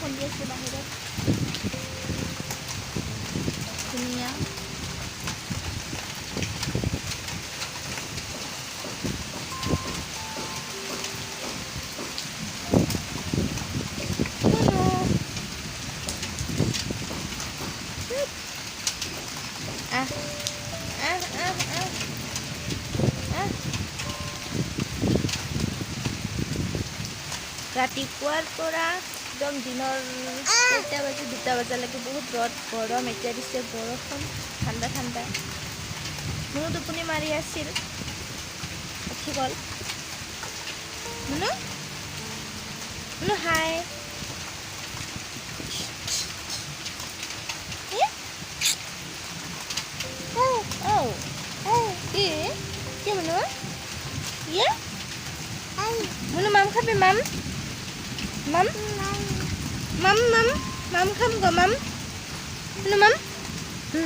খুন্দি আছে বাহিৰত ধুনীয়া ৰাতিপুৱাৰ পৰা একদম দিনৰ 1টা বাজি 2টা বজালৈকে বহুত ৰ'দ গৰম এতিয়া দিছে বৰষুণ ঠাণ্ডা ঠাণ্ডা মুনু টোপনি মাৰি আছিল উঠি গ'ল মুনু মুনু হাই কি মুনু ইয়ে মুনু মাম খাবি মাম Mắm mắm mắm mắm không có mắm nó mắm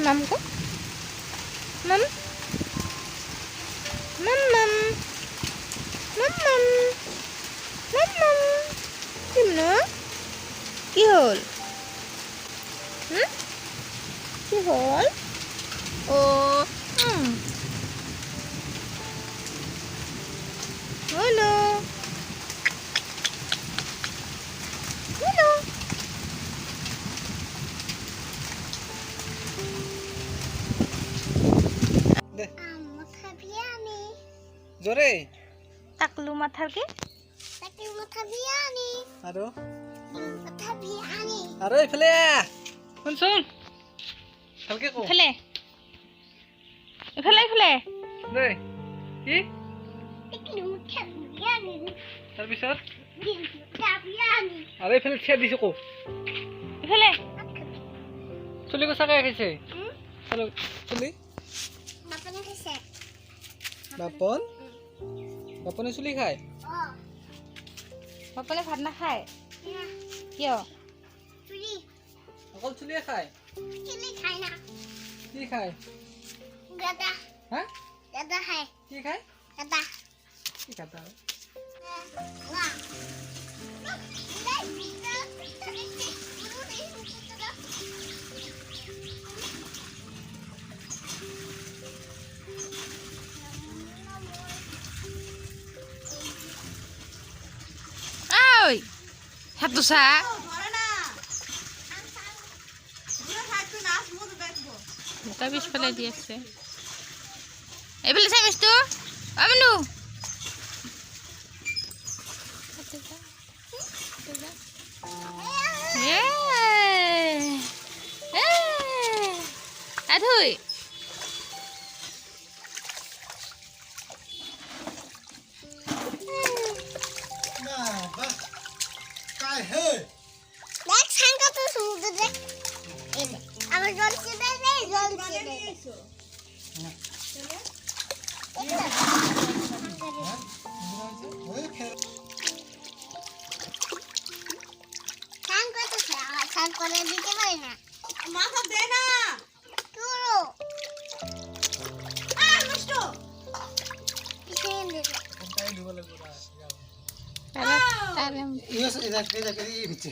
mắm có mắm mắm mắm mắm mắm mắm mắm gì mà nữa cái hồn cái hồn ồ hello জোরে টাকলু মাথার কি টাকলু মাথা বিয়ানি আরো মাথা বিয়ানি আরো ইফালে শুন শুন ভালকে কো ইফালে ইফালে ইফালে দে কি টাকলু মাথা বিয়ানি তাৰ পিছত মাথা বিয়ানি আরে ইফালে ছেদ দিছো কো ইফালে চুলি কো সাকাই খাইছে চলো চুলি বাপনে খাইছে বাপন বাপনে চুলি খায় বাপলে ভাত নাখায় না কিয় চুলি অকল চুলিয়ে খায় চুলি খায় না কি খায় গাদা হ্যাঁ গাদা খায় কি খায় গাদা কি খাতা না ঐ হাতটো চা মোটা পিছফালে দি আছে এইফালে চাই মিছটো আমনু আধুই काय हे দেখ সাঙ্গা তো সুন্দর দেখ এই দেখ আমার জল ছিড়ে নেই জল ছিড়ে সাঙ্গা তো সাঙ্গ করে দিতে পারি না মাথা দে না তুলো নষ্ট পিছনে দে काय ढुबले बोला তারে ये इधर इधर ये पीछे